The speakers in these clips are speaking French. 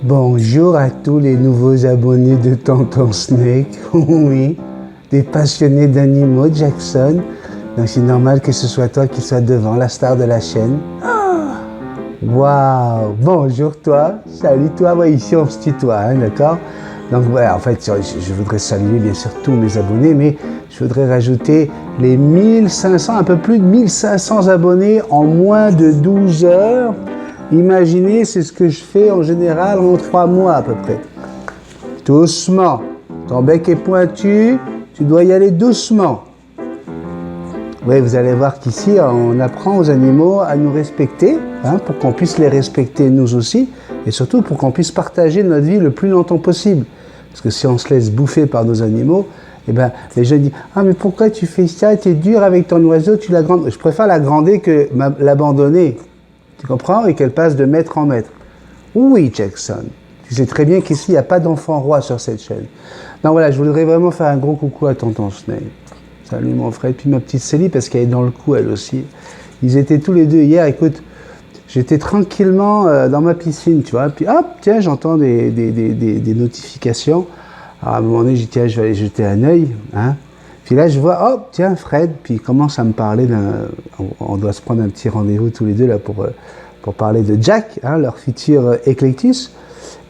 Bonjour à tous les nouveaux abonnés de Tonton Snake, oui, des passionnés d'animaux, Jackson. Donc c'est normal que ce soit toi qui sois devant, la star de la chaîne. Waouh, bonjour toi, salut toi, ouais, ici on se tutoie, hein, d'accord? Donc voilà, en fait, je voudrais saluer bien sûr tous mes abonnés, mais je voudrais rajouter les 1500, un peu plus de 1500 abonnés en moins de 12 heures. Imaginez, c'est ce que je fais en général en 3 mois à peu près. Doucement, ton bec est pointu, tu dois y aller doucement. Oui, vous allez voir qu'ici, on apprend aux animaux à nous respecter, hein, pour qu'on puisse les respecter nous aussi, et surtout pour qu'on puisse partager notre vie le plus longtemps possible. Parce que si on se laisse bouffer par nos animaux, eh ben, les gens disent « Ah, mais pourquoi tu fais ça? Tu es dur avec ton oiseau, tu l'agrandes. » Je préfère l'agrandir que l'abandonner. Tu comprends? Et qu'elle passe de maître en maître. Oui, Jackson. Tu sais très bien qu'ici, il n'y a pas d'enfant roi sur cette chaîne. Donc voilà, je voudrais vraiment faire un gros coucou à Tonton Snake. Salut mon frère. Et puis ma petite Célie, parce qu'elle est dans le coup, elle aussi. Ils étaient tous les deux hier. Écoute, j'étais tranquillement dans ma piscine, tu vois. Puis hop, tiens, j'entends des notifications. Alors à un moment donné, j'ai dit, tiens, je vais aller jeter un œil, hein. Puis là, je vois, oh, tiens, Fred, puis il commence à me parler on doit se prendre un petit rendez-vous tous les deux là pour parler de Jack, hein, leur futur Eclectus.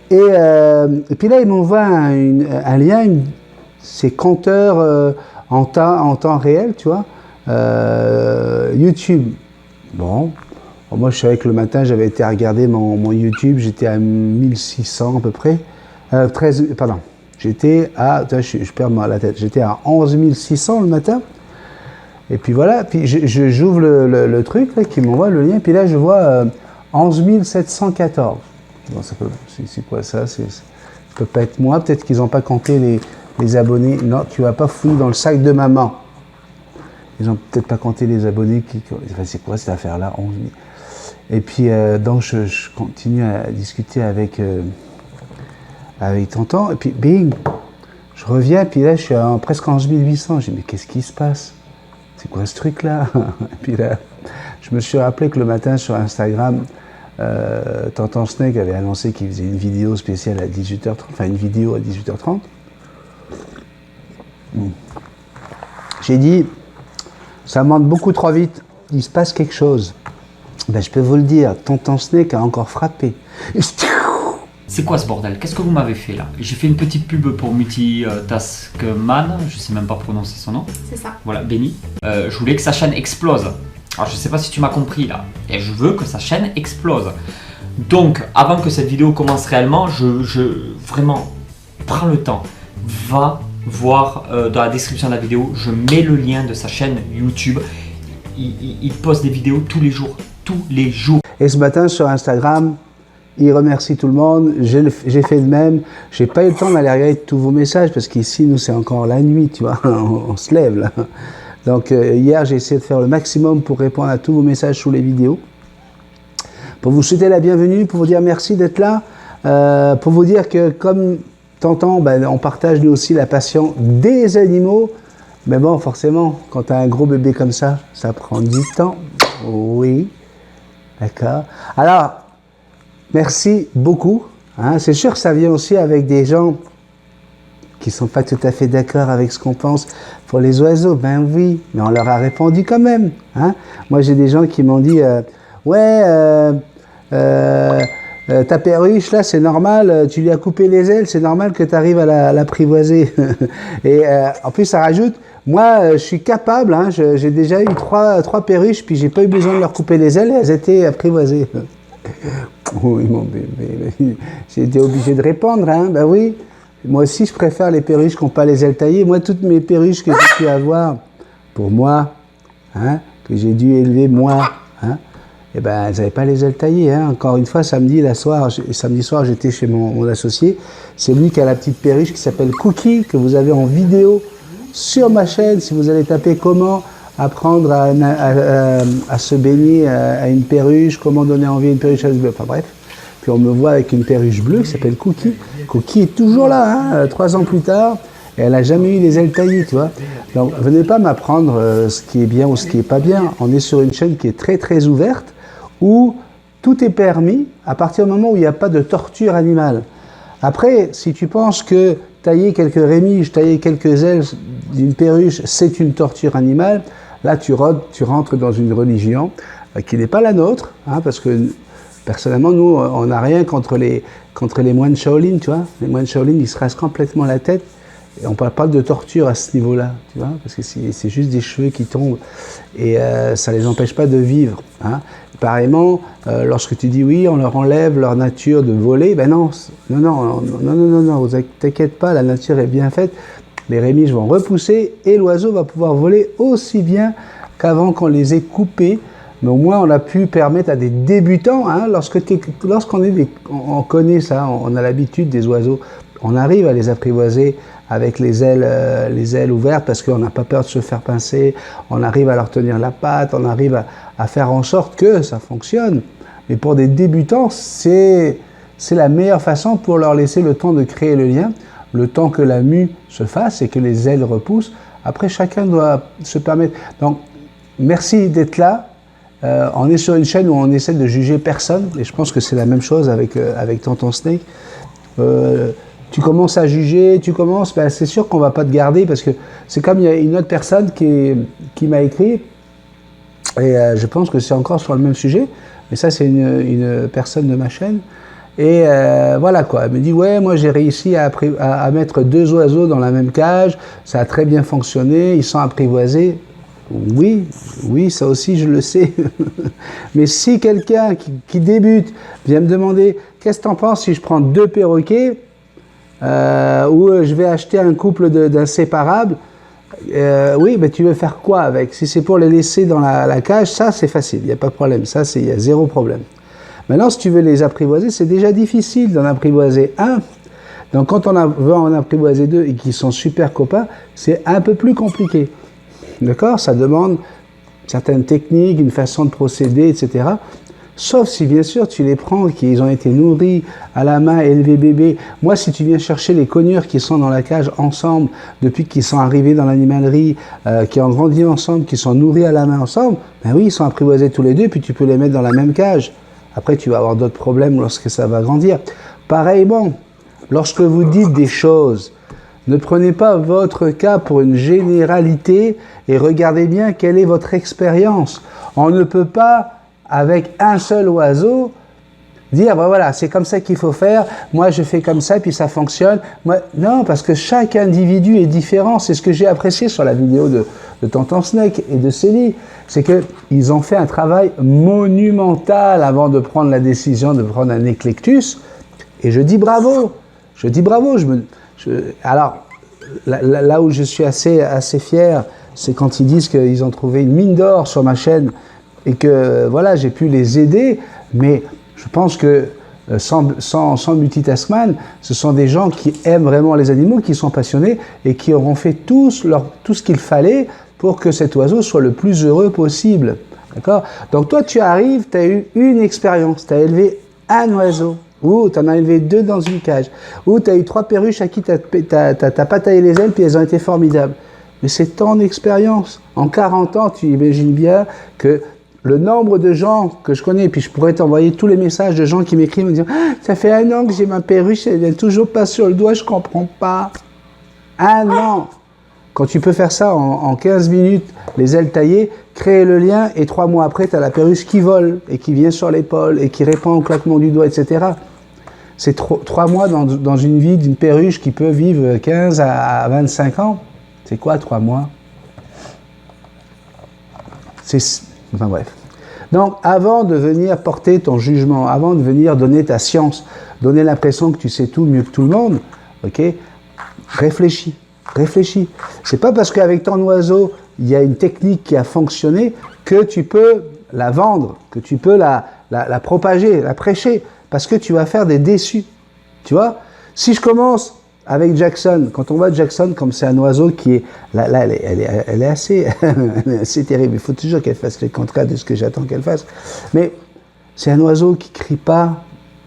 Et puis là, il m'envoie un lien, c'est compteur en temps réel, tu vois, YouTube. Bon, moi, je savais que le matin, j'avais été à regarder mon YouTube, j'étais à 1600 à peu près, 13, pardon. J'étais à, je perds la tête, j'étais à 11 600 le matin. Et puis voilà, puis j'ouvre le truc là, qui m'envoie le lien, puis là je vois 11 714. Bon, c'est quoi ça? Ça peut pas être moi, peut-être qu'ils n'ont pas compté les abonnés. Non, tu vas pas fouiller dans le sac de maman. Ils n'ont peut-être pas compté les abonnés enfin, c'est quoi cette affaire-là? 11 000. Et puis donc je continue à discuter avec Tonton, et puis bing, je reviens, puis là je suis à presque 11 800. Je dis mais qu'est-ce qui se passe? C'est quoi ce truc là? Et puis là, je me suis rappelé que le matin sur Instagram, Tonton Snake avait annoncé qu'il faisait une vidéo spéciale à 18h30, enfin une vidéo à 18h30. J'ai dit, ça monte beaucoup trop vite, il se passe quelque chose. Ben, je peux vous le dire, Tonton Snake a encore frappé. C'est quoi ce bordel? Qu'est-ce que vous m'avez fait là? J'ai fait une petite pub pour Multitaskman, je sais même pas prononcer son nom. C'est ça. Voilà, Benny. Je voulais que sa chaîne explose. Alors je sais pas si tu m'as compris là. Et je veux que sa chaîne explose. Donc, avant que cette vidéo commence réellement, vraiment, prends le temps. Va voir dans la description de la vidéo, je mets le lien de sa chaîne YouTube. Il poste des vidéos tous les jours. Tous les jours. Et ce matin sur Instagram, il remercie tout le monde, j'ai fait de même. J'ai pas eu le temps d'aller regarder tous vos messages parce qu'ici, nous, c'est encore la nuit, tu vois, on se lève là. Donc hier, j'ai essayé de faire le maximum pour répondre à tous vos messages sous les vidéos. Pour vous souhaiter la bienvenue, pour vous dire merci d'être là, pour vous dire que comme Tonton, ben, on partage nous aussi la passion des animaux. Mais bon, forcément, quand tu as un gros bébé comme ça prend du temps. Oui, d'accord. Alors, merci beaucoup. Hein. C'est sûr que ça vient aussi avec des gens qui ne sont pas tout à fait d'accord avec ce qu'on pense pour les oiseaux. Ben oui, mais on leur a répondu quand même. Hein. Moi, j'ai des gens qui m'ont dit ta perruche, là, c'est normal, tu lui as coupé les ailes, c'est normal que tu arrives à l'apprivoiser. Et en plus, ça rajoute, moi, je suis capable, hein, j'ai déjà eu trois perruches, puis j'ai pas eu besoin de leur couper les ailes, elles étaient apprivoisées. Oui, mon bébé, j'ai été obligé de répondre, hein, ben oui. Moi aussi, je préfère les perruches qui n'ont pas les ailes taillées. Moi, toutes mes perruches que j'ai pu avoir, pour moi, hein, que j'ai dû élever moi, hein, eh ben, elles n'avaient pas les ailes taillées. Hein. Encore une fois, samedi soir, j'étais chez mon associé. C'est lui qui a la petite perruche qui s'appelle Cookie, que vous avez en vidéo sur ma chaîne. Si vous allez taper comment apprendre à se baigner à une perruche, comment donner envie à une perruche à se baigner, enfin bref. Puis on me voit avec une perruche bleue qui s'appelle Cookie. Cookie est toujours là, hein, 3 ans plus tard, et elle n'a jamais eu les ailes taillées, tu vois. Donc venez pas m'apprendre ce qui est bien ou ce qui n'est pas bien. On est sur une chaîne qui est très très ouverte, où tout est permis à partir du moment où il n'y a pas de torture animale. Après, si tu penses que tailler quelques rémiges, tailler quelques ailes d'une perruche, c'est une torture animale, là tu rentres dans une religion qui n'est pas la nôtre, hein, parce que personnellement, nous, on n'a rien contre les moines Shaolin, tu vois. Les moines Shaolin, ils se rasent complètement la tête. Et on ne parle pas de torture à ce niveau-là, tu vois, parce que c'est juste des cheveux qui tombent et ça ne les empêche pas de vivre. Hein. Pareillement, lorsque tu dis oui, on leur enlève leur nature de voler, ben non, vous t'inquiète pas, la nature est bien faite, les rémiges vont repousser et l'oiseau va pouvoir voler aussi bien qu'avant qu'on les ait coupés. Mais au moins, on a pu permettre à des débutants, hein, on connaît ça, on a l'habitude des oiseaux, on arrive à les apprivoiser avec les ailes ouvertes parce qu'on n'a pas peur de se faire pincer, on arrive à leur tenir la patte, on arrive à faire en sorte que ça fonctionne. Mais pour des débutants, c'est la meilleure façon pour leur laisser le temps de créer le lien, le temps que la mue se fasse et que les ailes repoussent. Après, chacun doit se permettre. Donc, merci d'être là. On est sur une chaîne où on essaie de juger personne, et je pense que c'est la même chose avec Tonton Snake. Tu commences à juger, ben c'est sûr qu'on ne va pas te garder, parce que c'est comme il y a une autre personne qui m'a écrit, et je pense que c'est encore sur le même sujet, mais ça c'est une personne de ma chaîne, et voilà quoi, elle me dit ouais, moi j'ai réussi à mettre 2 oiseaux dans la même cage, ça a très bien fonctionné, ils sont apprivoisés. Oui, ça aussi je le sais. Mais si quelqu'un qui débute vient me demander qu'est-ce que tu en penses si je prends 2 perroquets ou je vais acheter un couple d'inséparables, oui, mais tu veux faire quoi avec? Si c'est pour les laisser dans la cage, ça c'est facile, il n'y a pas de problème, ça il y a 0 problème. Maintenant, si tu veux les apprivoiser, c'est déjà difficile d'en apprivoiser un. Donc quand on veut en apprivoiser 2 et qu'ils sont super copains, c'est un peu plus compliqué. D'accord? Ça demande certaines techniques, une façon de procéder, etc. Sauf si, bien sûr, tu les prends, qu'ils ont été nourris à la main, élevés bébés. Moi, si tu viens chercher les cognures qui sont dans la cage ensemble, depuis qu'ils sont arrivés dans l'animalerie, qui ont grandi ensemble, qui sont nourris à la main ensemble, ben oui, ils sont apprivoisés tous les 2, puis tu peux les mettre dans la même cage. Après, tu vas avoir d'autres problèmes lorsque ça va grandir. Pareillement, lorsque vous dites des choses, ne prenez pas votre cas pour une généralité et regardez bien quelle est votre expérience. On ne peut pas, avec un seul oiseau, dire ben voilà, c'est comme ça qu'il faut faire, moi je fais comme ça puis ça fonctionne. Non, parce que chaque individu est différent. C'est ce que j'ai apprécié sur la vidéo de Tonton Snake et de Célie. C'est qu'ils ont fait un travail monumental avant de prendre la décision de prendre un Eclectus. Et je dis bravo. Alors, là où je suis assez fier, c'est quand ils disent qu'ils ont trouvé une mine d'or sur ma chaîne et que voilà, j'ai pu les aider, mais je pense que sans multitaskman, ce sont des gens qui aiment vraiment les animaux, qui sont passionnés et qui auront fait tout ce qu'il fallait pour que cet oiseau soit le plus heureux possible. D'accord? Donc toi, tu arrives, tu as eu une expérience, tu as élevé un oiseau. Ou tu en as élevé 2 dans une cage, ou tu as eu 3 perruches à qui tu n'as pas taillé les ailes, puis elles ont été formidables. Mais c'est ton expérience. En 40 ans, tu imagines bien que le nombre de gens que je connais, puis je pourrais t'envoyer tous les messages de gens qui m'écrivent me disant « Ça fait 1 an que j'ai ma perruche, elle vient toujours pas sur le doigt, je comprends pas. » 1 an. Quand tu peux faire ça en 15 minutes, les ailes taillées, créer le lien, et 3 mois après, tu as la perruche qui vole, et qui vient sur l'épaule, et qui répond au claquement du doigt, etc. C'est 3 mois dans une vie d'une perruche qui peut vivre 15 à 25 ans. C'est quoi 3 mois? Enfin bref. Donc, avant de venir porter ton jugement, avant de venir donner ta science, donner l'impression que tu sais tout mieux que tout le monde, ok, réfléchis. C'est pas parce qu'avec ton oiseau, il y a une technique qui a fonctionné que tu peux la vendre, que tu peux la propager, la prêcher, parce que tu vas faire des déçus. Tu vois? Si je commence avec Jackson, quand on voit Jackson comme c'est un oiseau qui est... Là elle est assez, assez terrible. Il faut toujours qu'elle fasse le contraire de ce que j'attends qu'elle fasse. Mais c'est un oiseau qui crie pas,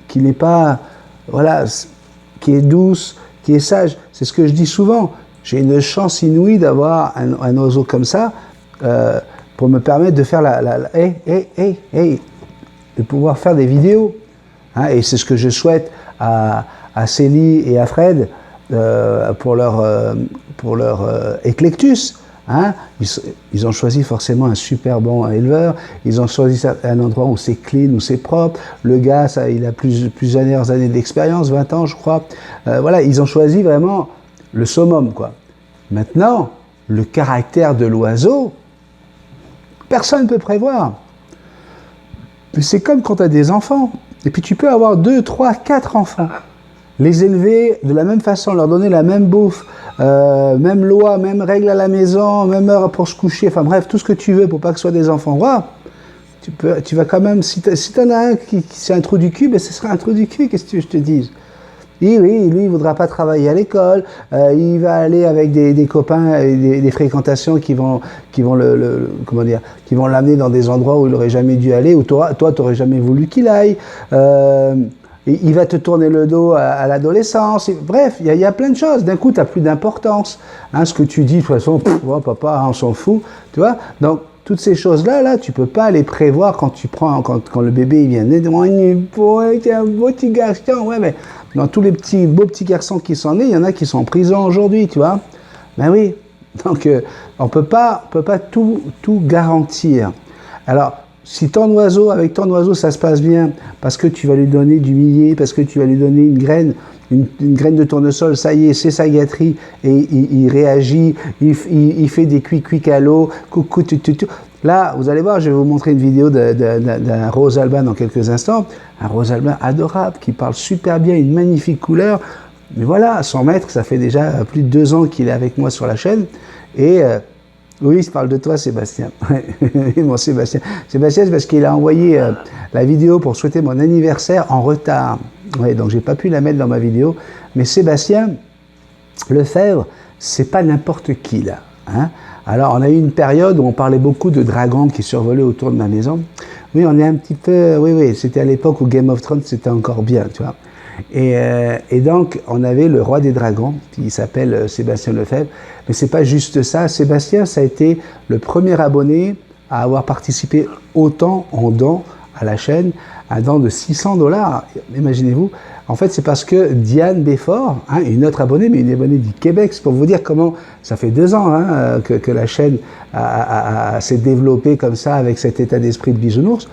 qui n'est pas... Voilà, qui est douce, qui est sage. C'est ce que je dis souvent. J'ai une chance inouïe d'avoir un oiseau comme ça pour me permettre de faire hey. de pouvoir faire des vidéos. Hein, et c'est ce que je souhaite à Célie et à Fred pour leur Eclectus. Hein, ils ont choisi forcément un super bon éleveur, ils ont choisi un endroit où c'est clean, où c'est propre. Le gars, il a plusieurs années d'expérience, 20 ans je crois. Voilà, ils ont choisi vraiment le summum, quoi. Maintenant, le caractère de l'oiseau, personne ne peut prévoir. Mais c'est comme quand tu as des enfants. Et puis tu peux avoir 2, 3, 4 enfants. Les élever de la même façon, leur donner la même bouffe, même loi, même règle à la maison, même heure pour se coucher, enfin bref, tout ce que tu veux pour pas que ce soit des enfants rois. Tu vas quand même, si t'en as un qui c'est un trou du cul, ben ce sera un trou du cul, qu'est-ce que tu veux que je te dise? Oui, lui, il voudra pas travailler à l'école, il va aller avec des copains et des fréquentations qui vont l'amener dans des endroits où il aurait jamais dû aller, où toi, t'aurais jamais voulu qu'il aille. Il va te tourner le dos à l'adolescence. Bref, il y a plein de choses. D'un coup, tu n'as plus d'importance. Hein, ce que tu dis, de toute façon, papa, on s'en fout. Tu vois? Donc, toutes ces choses-là, tu ne peux pas les prévoir quand le bébé il vient naître. C'est un beau petit garçon. Ouais, mais dans tous les beaux petits garçons qui sont nés, il y en a qui sont en prison aujourd'hui, tu vois? Ben oui. Donc, on peut pas tout garantir. Alors, si avec ton oiseau, ça se passe bien, parce que tu vas lui donner du millet, parce que tu vas lui donner une graine de tournesol, ça y est, c'est sa gâterie, et il réagit, il fait des cuic à l'eau, coucou, Là, vous allez voir, je vais vous montrer une vidéo d'un rose alban dans quelques instants, un rose alban adorable, qui parle super bien, une magnifique couleur, mais voilà, 100 mètres, ça fait déjà plus de 2 ans qu'il est avec moi sur la chaîne, et... oui, je parle de toi, Sébastien. Mon Sébastien. Sébastien, c'est parce qu'il a envoyé la vidéo pour souhaiter mon anniversaire en retard. Ouais, donc j'ai pas pu la mettre dans ma vidéo. Mais Sébastien Lefebvre, c'est pas n'importe qui, là. Hein. Alors, on a eu une période où on parlait beaucoup de dragons qui survolaient autour de ma maison. Oui, on est un petit peu... Oui, c'était à l'époque où Game of Thrones, c'était encore bien, tu vois. Et donc, on avait le roi des dragons, qui s'appelle Sébastien Lefebvre. Mais c'est pas juste ça. Sébastien, ça a été le premier abonné à avoir participé autant en dons à la chaîne, un don de $600. Imaginez-vous. En fait, c'est parce que Diane Béfort, hein, une autre abonnée, mais une abonnée du Québec, c'est pour vous dire comment ça fait 2 ans hein, que la chaîne s'est développée comme ça, avec cet état d'esprit de bisounours.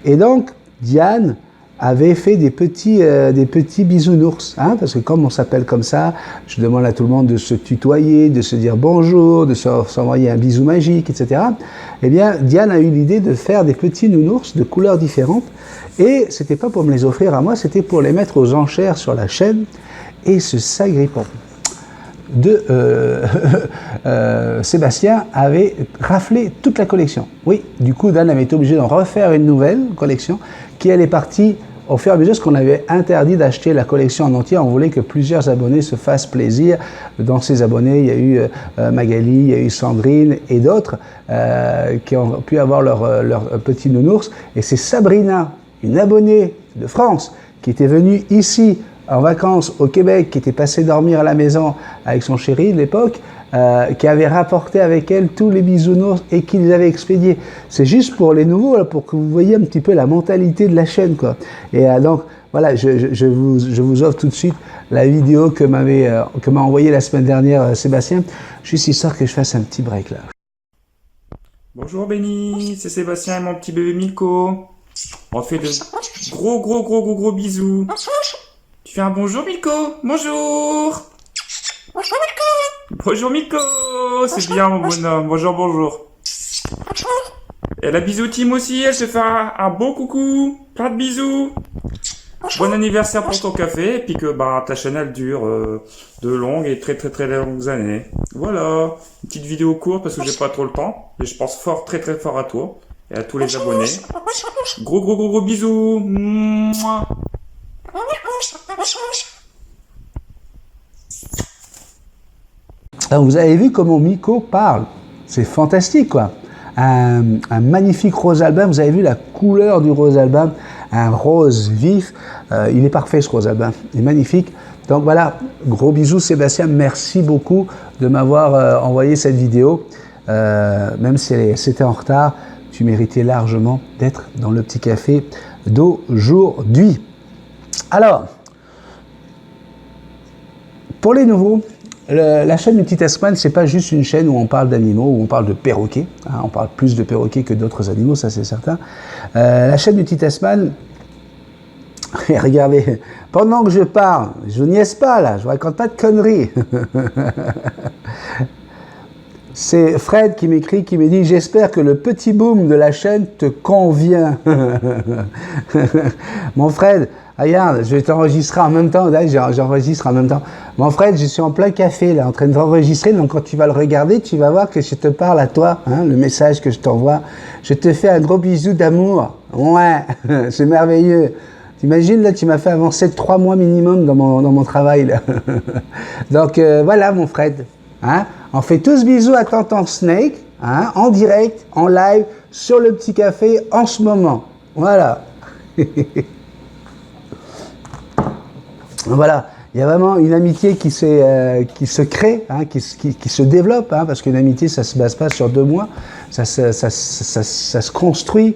Et donc, Diane avait fait des petits bisounours, hein, parce que comme on s'appelle comme ça, je demande à tout le monde de se tutoyer, de se dire bonjour, de s'envoyer un bisou magique, etc. Eh bien, Diane a eu l'idée de faire des petits nounours de couleurs différentes, et c'était pas pour me les offrir à moi, c'était pour les mettre aux enchères sur la chaîne, et ce s'agrippant de Sébastien avait raflé toute la collection. Oui, du coup, Dan avait été obligé d'en refaire une nouvelle collection qui elle est partie au fur et à mesure, parce qu'on avait interdit d'acheter la collection en entier. On voulait que plusieurs abonnés se fassent plaisir. Dans ces abonnés, il y a eu Magali, il y a eu Sandrine et d'autres qui ont pu avoir leur petit nounours. Et c'est Sabrina, une abonnée de France, qui était venue ici en vacances au Québec, qui était passée dormir à la maison avec son chéri de l'époque, qui avait rapporté avec elle tous les bisounours et qui les avait expédiés. C'est juste pour les nouveaux, là, pour que vous voyez un petit peu la mentalité de la chaîne, quoi. Et donc, voilà, je vous offre tout de suite la vidéo que m'a envoyée la semaine dernière Sébastien, juste histoire que je fasse un petit break, là. Bonjour Benny, c'est Sébastien et mon petit bébé Milko. On fait de gros bisous. Tu fais un bonjour Milko? Bonjour. Bonjour Milko, c'est bien mon bonhomme, bonjour. Et la bisou Tim aussi, elle se fait un beau coucou, plein de bisous. Bon anniversaire pour ton café, et puis que ta chaîne elle dure de longues et très longues années. Voilà, une petite vidéo courte parce que j'ai pas trop le temps, mais je pense très fort à toi et à tous les abonnés. Gros bisous. Mouah. Alors, vous avez vu comment Miko parle, c'est fantastique quoi. Un magnifique rose alban, vous avez vu la couleur du rose alban, un rose vif, il est parfait ce rose alban, il est magnifique. Donc voilà, gros bisous Sébastien, merci beaucoup de m'avoir envoyé cette vidéo, même si c'était en retard, tu méritais largement d'être dans le petit café d'aujourd'hui. Alors, pour les nouveaux, la chaîne Multitasman, c'est pas juste une chaîne où on parle d'animaux, où on parle de perroquets. Hein, on parle plus de perroquets que d'autres animaux, ça c'est certain. La chaîne Multitasman, regardez, pendant que je parle, je niaise pas là, je raconte pas de conneries. C'est Fred qui m'écrit, qui me dit « J'espère que le petit boom de la chaîne te convient. » Mon Fred, regarde, je vais t'enregistrer en même temps. J'enregistre en même temps. Mon Fred, je suis en plein café, là, en train d'enregistrer. Donc, quand tu vas le regarder, tu vas voir que je te parle à toi, hein, le message que je t'envoie. Je te fais un gros bisou d'amour. Ouais, c'est merveilleux. T'imagines, là, tu m'as fait avancer de 3 mois minimum dans mon travail, là. Donc, voilà, mon Fred. Hein, on fait tous bisous à Tonton Snake, hein, en direct, en live, sur le petit café, en ce moment. Voilà. Voilà. Il y a vraiment une amitié qui se crée, hein, qui se développe, hein, parce qu'une amitié, ça se base pas sur 2 mois, ça se construit,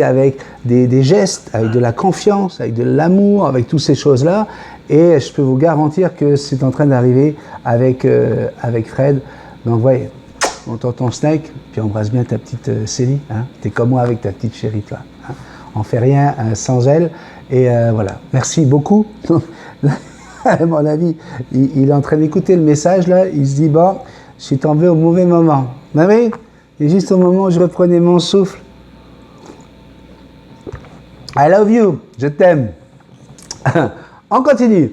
avec des gestes, avec de la confiance, avec de l'amour, avec toutes ces choses-là. Et je peux vous garantir que c'est en train d'arriver avec Fred. Donc, voyez, on t'entend Snake, puis embrasse bien ta petite Célie. Hein. T'es comme moi avec ta petite chérie, toi. Hein. On fait rien sans elle. Et voilà. Merci beaucoup. À mon avis, il est en train d'écouter le message, là. Il se dit, bon, je suis tombé au mauvais moment. Mais oui, c'est juste au moment où je reprenais mon souffle. I love you. Je t'aime. On continue.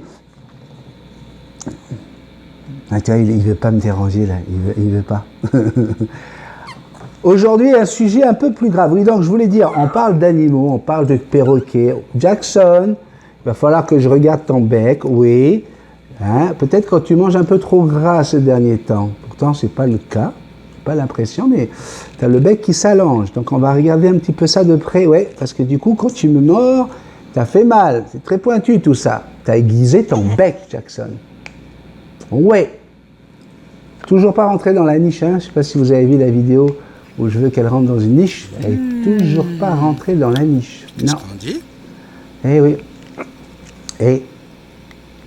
Ah, tu vois, il ne veut pas me déranger là, il veut pas. Aujourd'hui, un sujet un peu plus grave. Oui, donc je voulais dire, on parle d'animaux, on parle de perroquets. Jackson, il va falloir que je regarde ton bec, oui. Hein, peut-être quand tu manges un peu trop gras ces derniers temps. Pourtant, ce n'est pas le cas, j'ai pas l'impression, mais tu as le bec qui s'allonge. Donc on va regarder un petit peu ça de près, ouais, parce que du coup, quand tu me mords, t'as fait mal, c'est très pointu tout ça. T'as aiguisé ton bec, Jackson. Ouais. Toujours pas rentré dans la niche, hein. Je sais pas si vous avez vu la vidéo où je veux qu'elle rentre dans une niche. Elle est toujours pas rentrée dans la niche. Non. Eh oui. Et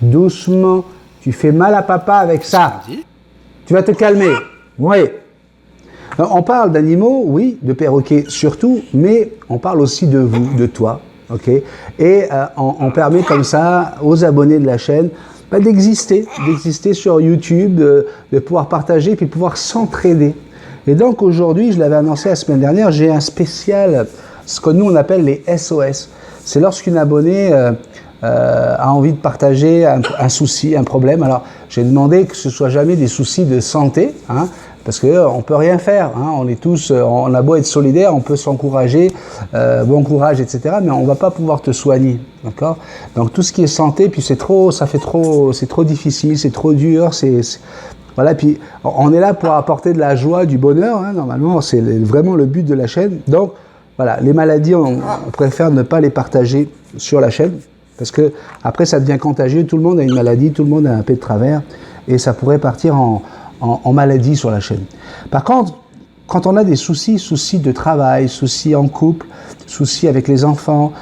doucement, tu fais mal à papa avec ça. Tu vas te calmer. Oui. On parle d'animaux, oui, de perroquets surtout, mais on parle aussi de vous, de toi. Okay. Et on permet comme ça aux abonnés de la chaîne d'exister sur YouTube, de pouvoir partager et puis de pouvoir s'entraider. Et donc aujourd'hui, je l'avais annoncé la semaine dernière, j'ai un spécial, ce que nous on appelle les SOS. C'est lorsqu'une abonnée a envie de partager un souci, un problème. Alors j'ai demandé que ce soit jamais des soucis de santé, hein, parce qu'on ne peut rien faire, hein. On est tous, on a beau être solidaire, on peut s'encourager, bon courage, etc. Mais on ne va pas pouvoir te soigner, d'accord? Donc tout ce qui est santé, puis c'est trop difficile, c'est trop dur, voilà. Puis on est là pour apporter de la joie, du bonheur, hein, normalement, c'est vraiment le but de la chaîne. Donc voilà, les maladies, on préfère ne pas les partager sur la chaîne, parce que après ça devient contagieux, tout le monde a une maladie, tout le monde a un peu de travers, et ça pourrait partir en maladie sur la chaîne. Par contre, quand on a des soucis de travail, soucis en couple, soucis avec les enfants,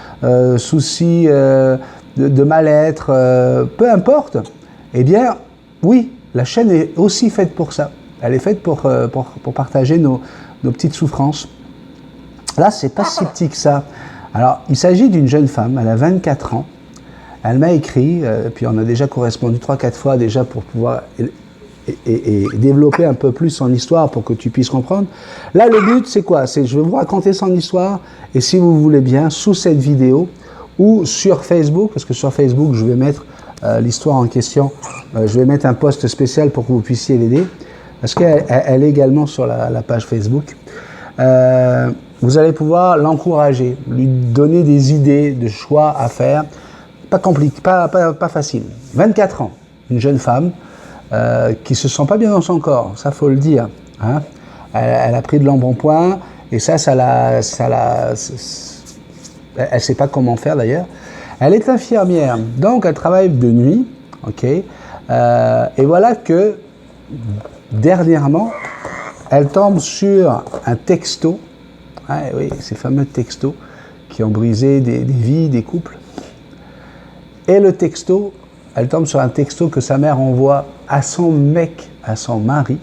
soucis de mal-être, peu importe, eh bien, oui, la chaîne est aussi faite pour ça. Elle est faite pour partager nos petites souffrances. Là, c'est pas si petit que ça. Alors, il s'agit d'une jeune femme, elle a 24 ans. Elle m'a écrit, puis on a déjà correspondu 3-4 fois déjà pour pouvoir et développer un peu plus son histoire pour que tu puisses comprendre. Là, le but, c'est quoi? C'est je vais vous raconter son histoire, et si vous voulez bien, sous cette vidéo, ou sur Facebook, parce que sur Facebook, je vais mettre l'histoire en question, je vais mettre un post spécial pour que vous puissiez l'aider, parce qu'elle est également sur la page Facebook. Vous allez pouvoir l'encourager, lui donner des idées de choix à faire. Pas compliqué, pas facile. 24 ans, une jeune femme qui se sent pas bien dans son corps, ça faut le dire. Hein. Elle a pris de l'embonpoint et elle sait pas comment faire d'ailleurs. Elle est infirmière, donc elle travaille de nuit, ok. Et voilà que dernièrement, elle tombe sur un texto, oui, ces fameux textos qui ont brisé des vies, des couples. Et le texto, elle tombe sur un texto que sa mère envoie à son mec, à son mari,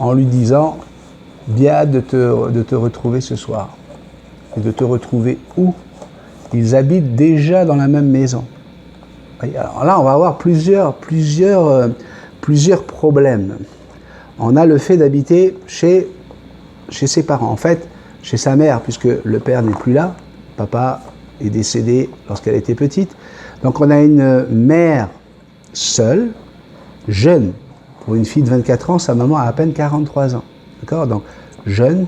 en lui disant « Bien hâte de te retrouver ce soir. » Et de te retrouver où? Ils habitent déjà dans la même maison. Et alors là, on va avoir plusieurs problèmes. On a le fait d'habiter chez ses parents. En fait, chez sa mère, puisque le père n'est plus là. Papa est décédé lorsqu'elle était petite. Donc on a une mère seule, jeune. Pour une fille de 24 ans, sa maman a à peine 43 ans. D'accord? Donc jeune.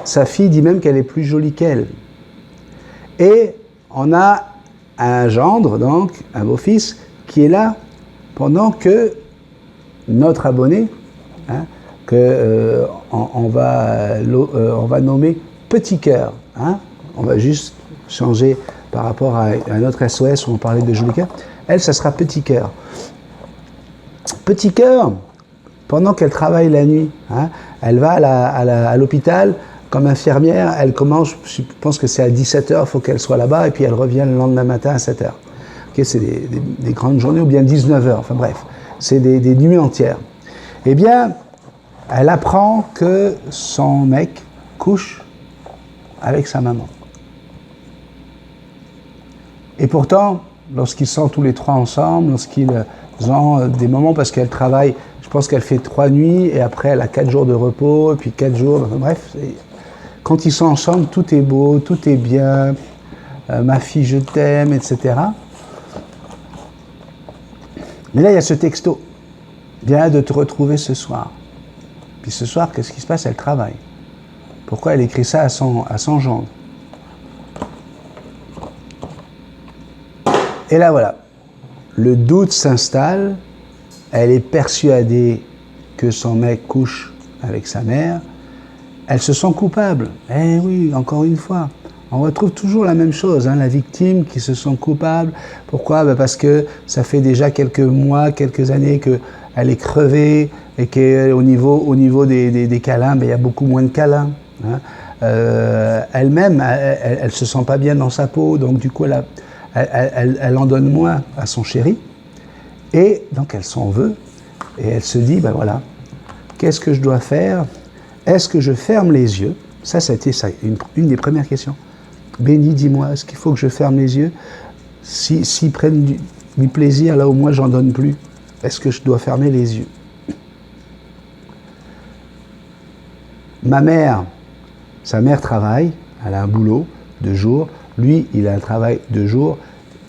Sa fille dit même qu'elle est plus jolie qu'elle. Et on a un gendre, donc un beau-fils, qui est là pendant que notre abonné, hein, on va nommer Petit Cœur. Hein, on va juste changer par rapport à un autre SOS où on parlait de Joli Cœur. Elle, ça sera Petit Cœur. Petit Cœur, pendant qu'elle travaille la nuit, hein, elle va à l'hôpital comme infirmière, elle commence, je pense que c'est à 17h, il faut qu'elle soit là-bas, et puis elle revient le lendemain matin à 7h. Okay, c'est des grandes journées, ou bien 19h, enfin bref, c'est des nuits entières. Eh bien, elle apprend que son mec couche avec sa maman. Et pourtant, lorsqu'ils sont tous les trois ensemble, lorsqu'ils ont des moments, parce qu'elle travaille, je pense qu'elle fait 3 nuits, et après elle a 4 jours de repos, et puis 4 jours, enfin, bref, quand ils sont ensemble, tout est beau, tout est bien, ma fille, je t'aime, etc. Mais là, il y a ce texto. Bien de te retrouver ce soir. Puis ce soir, qu'est-ce qui se passe? Elle travaille. Pourquoi elle écrit ça à son gendre? Et là, voilà. Le doute s'installe. Elle est persuadée que son mec couche avec sa mère. Elle se sent coupable. Eh oui, encore une fois. On retrouve toujours la même chose, hein, la victime qui se sent coupable. Pourquoi? Ben parce que ça fait déjà quelques mois, quelques années qu'elle est crevée et qu'au niveau des câlins, ben, il y a beaucoup moins de câlins. Hein. Elle-même, elle se sent pas bien dans sa peau, donc du coup, elle en donne moins à son chéri. Et donc, elle s'en veut et elle se dit, ben voilà, qu'est-ce que je dois faire? Est-ce que je ferme les yeux? Ça a été une des premières questions. Béni, dis-moi, est-ce qu'il faut que je ferme les yeux? S'ils prennent du plaisir là où moi j'en donne plus, est-ce que je dois fermer les yeux? Sa mère travaille, elle a un boulot de jour, lui il a un travail de jour,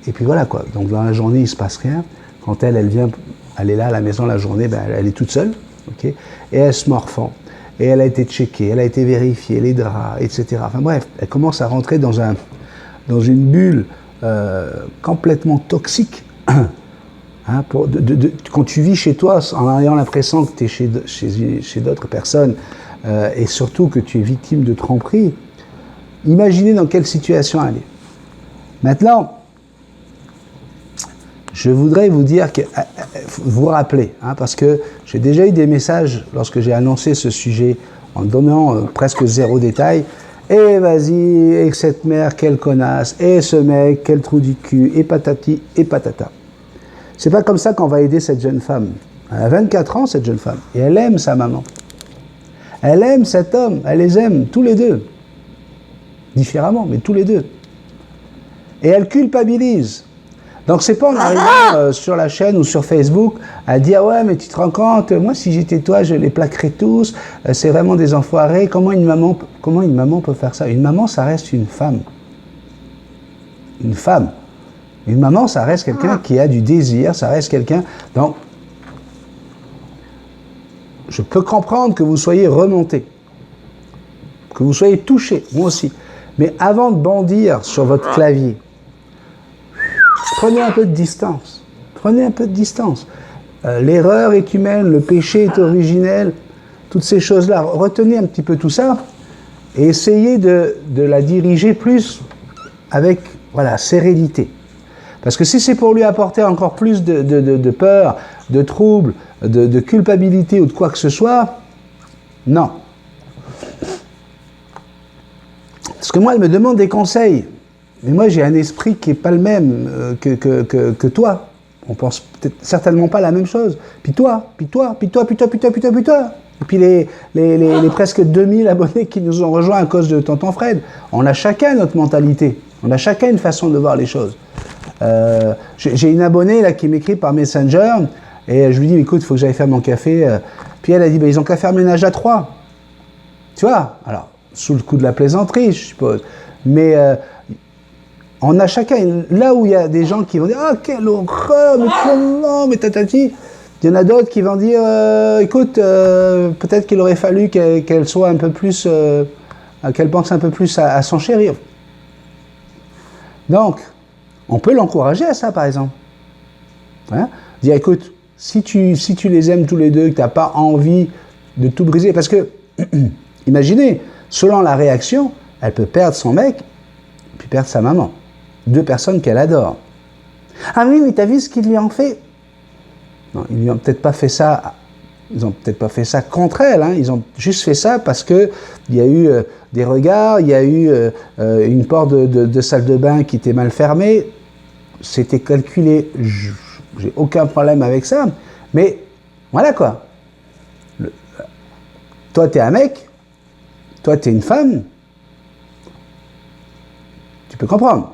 et puis voilà quoi. Donc dans la journée il ne se passe rien. Quand elle vient, elle est là à la maison la journée, ben, elle est toute seule, okay, et elle se morfond. Et elle a été checkée, elle a été vérifiée, les draps, etc. Enfin bref, elle commence à rentrer dans une bulle complètement toxique. Hein, quand tu vis chez toi en ayant l'impression que tu es chez d'autres personnes et surtout que tu es victime de tromperie, imaginez dans quelle situation elle est. Maintenant, je voudrais vous dire, vous rappeler, hein, parce que j'ai déjà eu des messages lorsque j'ai annoncé ce sujet en donnant presque zéro détail. Et vas-y, et cette mère, quelle connasse, et ce mec, quel trou du cul, et patati, et patata. C'est pas comme ça qu'on va aider cette jeune femme. Elle a 24 ans, cette jeune femme, et elle aime sa maman. Elle aime cet homme, elle les aime, tous les deux. Différemment, mais tous les deux. Et elle culpabilise. Donc c'est pas en arrivant sur la chaîne ou sur Facebook à dire « Ouais, mais tu te rends compte, moi si j'étais toi, je les plaquerais tous, c'est vraiment des enfoirés, comment une maman peut faire ça ?» Une maman, ça reste une femme. Une femme. Une maman, ça reste quelqu'un qui a du désir, ça reste quelqu'un... Donc, je peux comprendre que vous soyez remonté, que vous soyez touché, moi aussi. Mais avant de bondir sur votre clavier, prenez un peu de distance. Prenez un peu de distance. L'erreur est humaine, le péché est originel, toutes ces choses-là. Retenez un petit peu tout ça et essayez de la diriger plus avec sérénité. Parce que si c'est pour lui apporter encore plus de peur, de trouble, de culpabilité ou de quoi que ce soit, non. Parce que moi, elle me demande des conseils. Mais moi, j'ai un esprit qui n'est pas le même que toi. On pense peut-être certainement pas la même chose. Puis toi. Et puis les presque 2000 abonnés qui nous ont rejoints à cause de Tonton Fred. On a chacun notre mentalité. On a chacun une façon de voir les choses. J'ai une abonnée là, qui m'écrit par Messenger. Et je lui dis, écoute, il faut que j'aille faire mon café. Puis elle a dit, bah, ils ont qu'à faire ménage à 3. Tu vois? Alors, sous le coup de la plaisanterie, je suppose. Mais on a chacun, là où il y a des gens qui vont dire « Ah, quelle horreur, mais comment, mais tatati !» Il y en a d'autres qui vont dire « Écoute, peut-être qu'il aurait fallu qu'elle soit un peu plus, qu'elle pense un peu plus à son chéri. » Donc, on peut l'encourager à ça, par exemple. Hein? Dire « Écoute, si tu les aimes tous les deux, que tu n'as pas envie de tout briser, parce que, imaginez, selon la réaction, elle peut perdre son mec, puis perdre sa maman. 2 personnes qu'elle adore. Ah oui, mais t'as vu ce qu'ils lui ont fait? Non, ils lui ont peut-être pas fait ça. Ils ont peut-être pas fait ça contre elle. Hein, ils ont juste fait ça parce que il y a eu des regards, il y a eu une porte de salle de bain qui était mal fermée. C'était calculé. J'ai aucun problème avec ça. Mais voilà quoi. Toi, t'es un mec. Toi, t'es une femme. Tu peux comprendre.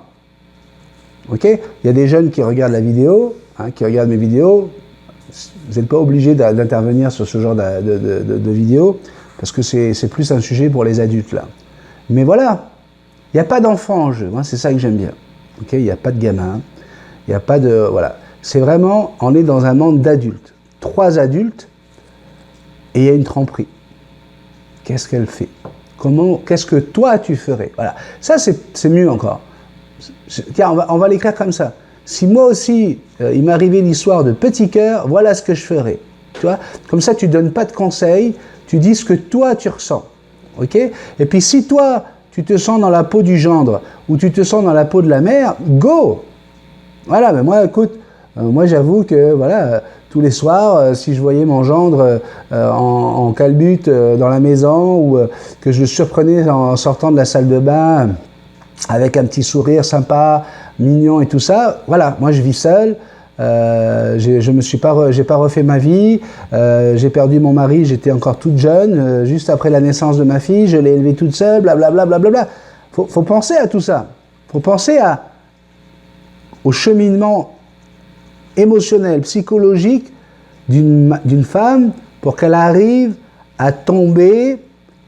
Ok? Il y a des jeunes qui regardent la vidéo, hein, qui regardent mes vidéos. Vous n'êtes pas obligé d'intervenir sur ce genre de vidéos, parce que c'est plus un sujet pour les adultes, là. Mais voilà, il n'y a pas d'enfant en jeu, hein, c'est ça que j'aime bien. Ok? Il n'y a pas de gamin, il n'y a pas de... Voilà. C'est vraiment, on est dans un monde d'adultes. 3 adultes, et il y a une tromperie. Qu'est-ce qu'elle fait? Qu'est-ce que toi tu ferais? Voilà. Ça, c'est mieux encore. Tiens, on va l'écrire comme ça. Si moi aussi, il m'arrivait l'histoire de petit cœur, voilà ce que je ferais. Tu vois? Comme ça, tu ne donnes pas de conseils, tu dis ce que toi, tu ressens. Ok? Et puis, si toi, tu te sens dans la peau du gendre, ou tu te sens dans la peau de la mère, go! Voilà, mais moi, écoute, moi, j'avoue que, voilà, tous les soirs, si je voyais mon gendre en calbute dans la maison, ou que je le surprenais en sortant de la salle de bain, avec un petit sourire sympa, mignon et tout ça, voilà, moi je vis seul, j'ai pas refait ma vie, j'ai perdu mon mari, j'étais encore toute jeune, juste après la naissance de ma fille, je l'ai élevée toute seule, blablabla, blablabla. Faut penser à tout ça, faut penser au cheminement émotionnel, psychologique d'une femme pour qu'elle arrive à tomber,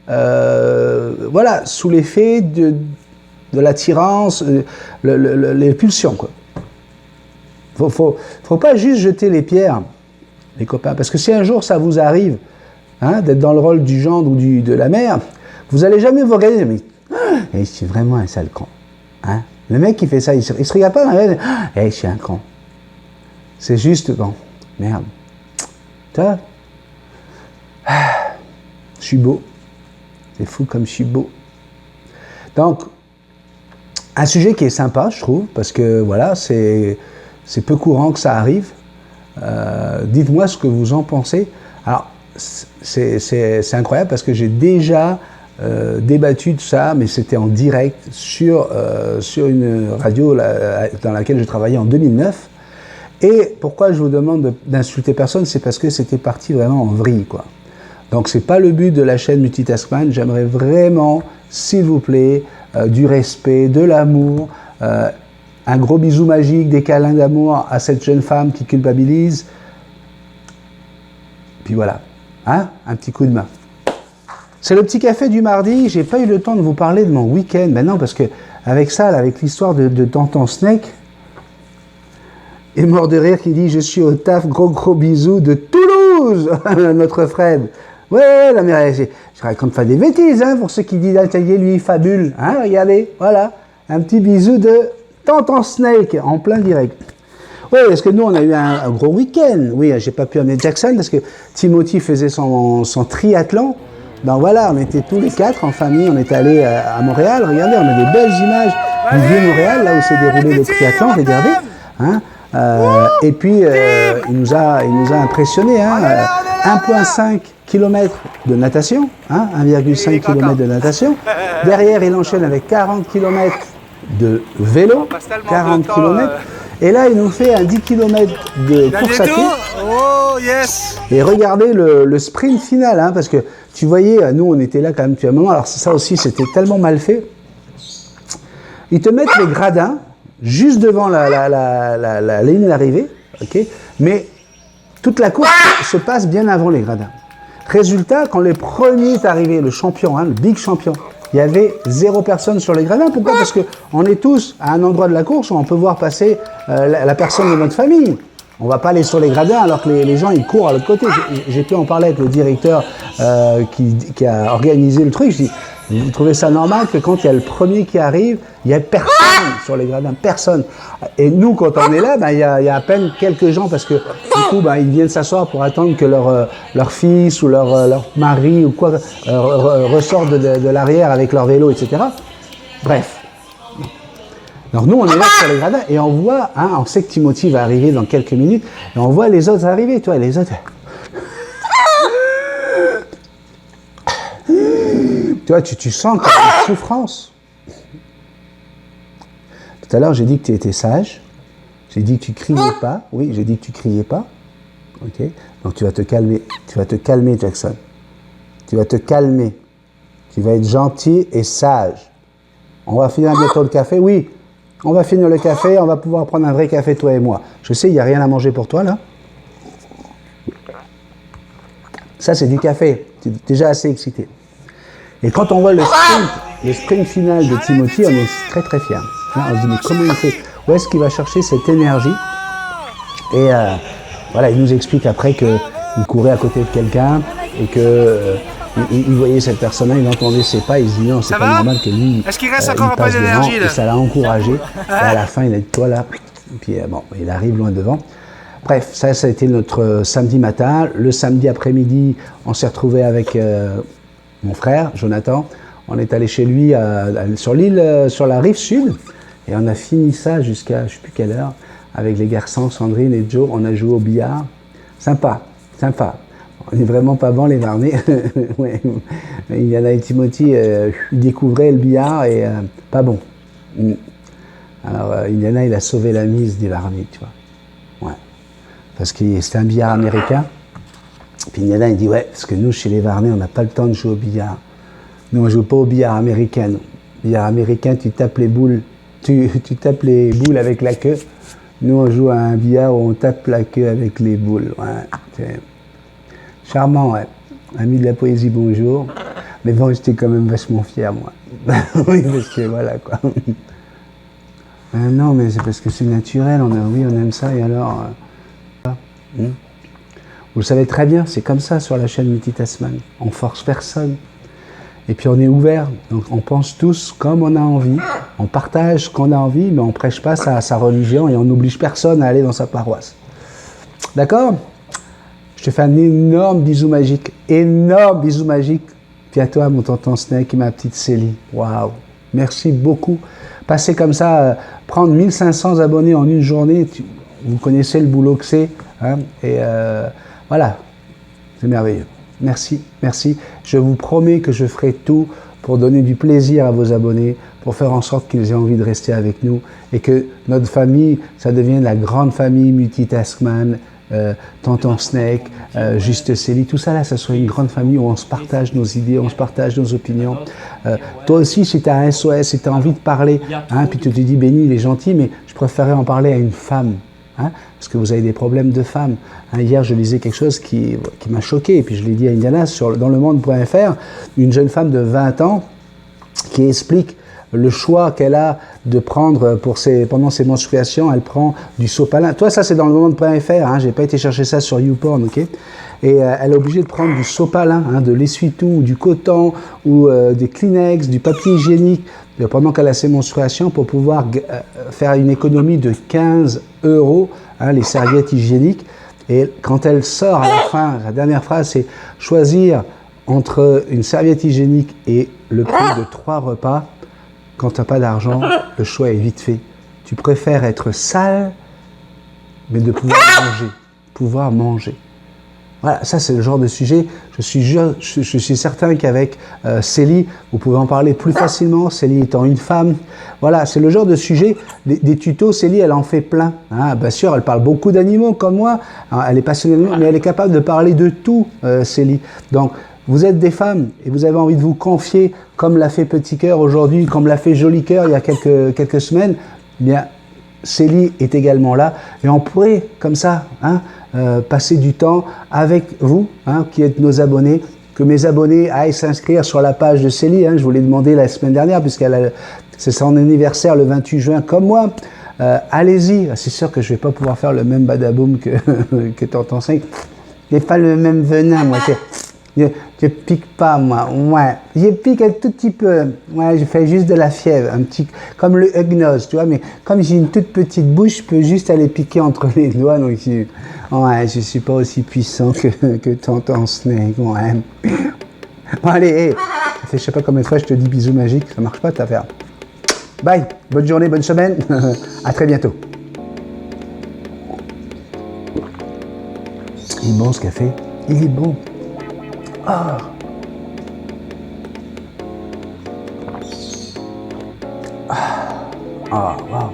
voilà, sous l'effet de l'attirance, les pulsions, quoi. Faut pas juste jeter les pierres, les copains, parce que si un jour ça vous arrive, hein, d'être dans le rôle du gendre ou de la mère, vous allez jamais vous regarder, mais c'est vraiment un sale con, hein. Le mec qui fait ça, il se regarde pas, je suis un con. C'est juste, bon, merde. Toi, je suis beau. C'est fou comme je suis beau. Donc, un sujet qui est sympa, je trouve, parce que voilà, c'est peu courant que ça arrive. Dites-moi ce que vous en pensez. Alors, c'est incroyable parce que j'ai déjà débattu de ça, mais c'était en direct sur une radio dans laquelle je travaillais en 2009. Et pourquoi je vous demande d'insulter personne, c'est parce que c'était parti vraiment en vrille, quoi. Donc c'est pas le but de la chaîne Multitaskman. J'aimerais vraiment, s'il vous plaît, du respect, de l'amour, un gros bisou magique, des câlins d'amour à cette jeune femme qui culpabilise. Puis voilà, hein, un petit coup de main. C'est le petit café du mardi. J'ai pas eu le temps de vous parler de mon week-end. Maintenant, parce que avec ça, là, avec l'histoire de Tonton Snake, et mort de rire qui dit « Je suis au taf, gros bisous de Toulouse !» Notre Fred. Ouais, la mère, je raconte pas des bêtises, hein, pour ceux qui disent « lui, fabule !» Hein, regardez, voilà, un petit bisou de Tonton Snake, en plein direct. Oui, parce que nous, on a eu un gros week-end. Oui, j'ai pas pu amener Jackson, parce que Timothy faisait son triathlon. Donc voilà, on était tous les 4 en famille, on est allés à Montréal. Regardez, on a des belles images du vieux Montréal, là où s'est déroulé le triathlon, regardez. Hein. Et puis, il nous a impressionnés. Hein. 1,5 km de natation, hein, 1,5 km de natation. Derrière, il enchaîne avec 40 km de vélo, 40 km. Et là, il nous fait un 10 km de course à pied. Oh, yes. Et regardez le sprint final, hein, parce que tu voyais, nous, on était là quand même depuis un moment. Alors ça aussi, c'était tellement mal fait. Ils te mettent les gradins juste devant la ligne d'arrivée, ok, mais toute la course se passe bien avant les gradins. Résultat, quand les premiers est arrivé, le champion, hein, le big champion, il y avait 0 personne sur les gradins. Pourquoi? Parce qu'on est tous à un endroit de la course où on peut voir passer la personne de notre famille. On ne va pas aller sur les gradins alors que les gens ils courent à l'autre côté. J'ai pu en parler avec le directeur qui a organisé le truc. Je dis, vous trouvez ça normal que quand il y a le premier qui arrive, il n'y a personne sur les gradins, personne. Et nous, quand on est là, ben, il y a à peine quelques gens parce que du coup, ben, ils viennent s'asseoir pour attendre que leur fils ou leur mari ou quoi ressortent de l'arrière avec leur vélo, etc. Bref. Alors nous, on est là sur les gradins et on voit, hein, on sait que Timothy va arriver dans quelques minutes, et on voit les autres arriver, tu vois, les autres. Tu vois, tu sens qu'il y a une souffrance. Tout à l'heure, j'ai dit que tu étais sage, j'ai dit que tu criais pas, oui, j'ai dit que tu criais pas, ok, donc tu vas te calmer, Jackson. Tu vas te calmer, tu vas être gentil et sage. On va finir bientôt le café, oui. On va finir le café, on va pouvoir prendre un vrai café, toi et moi. Je sais, il n'y a rien à manger pour toi, là. Ça, c'est du café. Tu es déjà assez excité. Et quand on voit le sprint final de Timothy, on est très, très fiers. Là, on se dit, mais comment il fait? Où est-ce qu'il va chercher cette énergie? Et voilà, il nous explique après qu'il courait à côté de quelqu'un et que... il voyait cette personne-là, il entendait ses pas, il se dit non, c'est pas normal que lui. Est-ce qu'il reste encore un peu devant, d'énergie là? et ça l'a encouragé. Et à la fin, il a dit toi là. Et puis bon, il arrive loin devant. Bref, ça a été notre samedi matin. Le samedi après-midi, on s'est retrouvé avec mon frère, Jonathan. On est allé chez lui sur l'île, sur la rive sud. Et on a fini ça jusqu'à je ne sais plus quelle heure. Avec les garçons, Sandrine et Joe, on a joué au billard. Sympa, sympa. On n'est vraiment pas bon les Varnais. Ouais. Indiana et Timothy découvraient le billard et pas bon. Alors Indiana, il a sauvé la mise des Varnais, tu vois. Ouais. Parce que c'était un billard américain. Puis Indiana, il dit ouais, parce que nous, chez les Varnais, on n'a pas le temps de jouer au billard. Nous, on ne joue pas au billard américain. Billard américain, tu tapes les boules. Tu tapes les boules avec la queue. Nous, on joue à un billard où on tape la queue avec les boules. Ouais. Charmant, ouais. Ami de la poésie, bonjour. Mais bon, j'étais quand même vachement fier, moi. Oui, parce que voilà, quoi. Non, mais c'est parce que c'est naturel. Oui, on aime ça, et alors... Vous le savez très bien, c'est comme ça sur la chaîne Multitasman. On force personne. Et puis on est ouvert. Donc on pense tous comme on a envie. On partage ce qu'on a envie, mais on ne prêche pas sa religion et on n'oblige personne à aller dans sa paroisse. D'accord ? Je te fais un énorme bisou magique. Énorme bisou magique. Puis à toi, mon tonton Snake et ma petite Célie. Waouh. Merci beaucoup. Passer comme ça, prendre 1500 abonnés en une journée, vous connaissez le boulot que c'est. Hein, et voilà. C'est merveilleux. Merci, merci. Je vous promets que je ferai tout pour donner du plaisir à vos abonnés, pour faire en sorte qu'ils aient envie de rester avec nous et que notre famille, ça devienne la grande famille Multitaskman, Tonton Snake, Juste Célie, tout ça là, ça soit une grande famille où on se partage nos idées, on se partage nos opinions. Toi aussi, si tu as un SOS, si tu as envie de parler, hein, puis tu te dis, Benny, il est gentil, mais je préférerais en parler à une femme. Hein, parce que vous avez des problèmes de femmes. Hein, hier, je lisais quelque chose qui m'a choqué, et puis je l'ai dit à Indiana, dans le monde.fr, une jeune femme de 20 ans qui explique le choix qu'elle a de prendre pendant ses menstruations. Elle prend du sopalin. Toi, ça, c'est dans le monde.fr, hein, j'ai pas été chercher ça sur YouPorn, ok. Et elle est obligée de prendre du sopalin, hein, de l'essuie-tout, du coton, ou des Kleenex, du papier hygiénique, pendant qu'elle a ses menstruations, pour pouvoir faire une économie de 15 €, hein, les serviettes hygiéniques. Et quand elle sort à la fin, la dernière phrase, c'est choisir entre une serviette hygiénique et le prix de 3 repas. Quand tu n'as pas d'argent, le choix est vite fait. Tu préfères être sale, mais de pouvoir manger. Voilà, ça c'est le genre de sujet, je suis certain qu'avec Célie, vous pouvez en parler plus facilement, Célie étant une femme. Voilà, c'est le genre de sujet, des tutos, Célie elle en fait plein. Hein. Bien sûr, elle parle beaucoup d'animaux comme moi, hein, elle est passionnée d'animaux, mais elle est capable de parler de tout, Célie. Donc, vous êtes des femmes et vous avez envie de vous confier, comme l'a fait Petit Cœur aujourd'hui, comme l'a fait Joli Cœur il y a quelques semaines, eh bien, Célie est également là et on pourrait, comme ça, hein, passer du temps avec vous, hein, qui êtes nos abonnés, que mes abonnés aillent s'inscrire sur la page de Célie. Hein, je vous l'ai demandé la semaine dernière, c'est son anniversaire le 28 juin, comme moi. Allez-y, c'est sûr que je ne vais pas pouvoir faire le même badaboum que Tonton 5. Je n'ai pas le même venin, moi. Je pique pas, moi. Ouais. Je pique un tout petit peu. Ouais, je fais juste de la fièvre. Un petit, comme le hugnose, tu vois. Mais comme j'ai une toute petite bouche, je peux juste aller piquer entre les doigts. Donc, je suis pas aussi puissant que Tonton Snake. Ouais. Bon, allez, hey. Ça fait je sais pas combien de fois je te dis bisous magiques. Ça marche pas, ta affaire. Bye. Bonne journée, bonne semaine. À très bientôt. Il est bon, ce café. Il est bon. Ah. Ah, wow.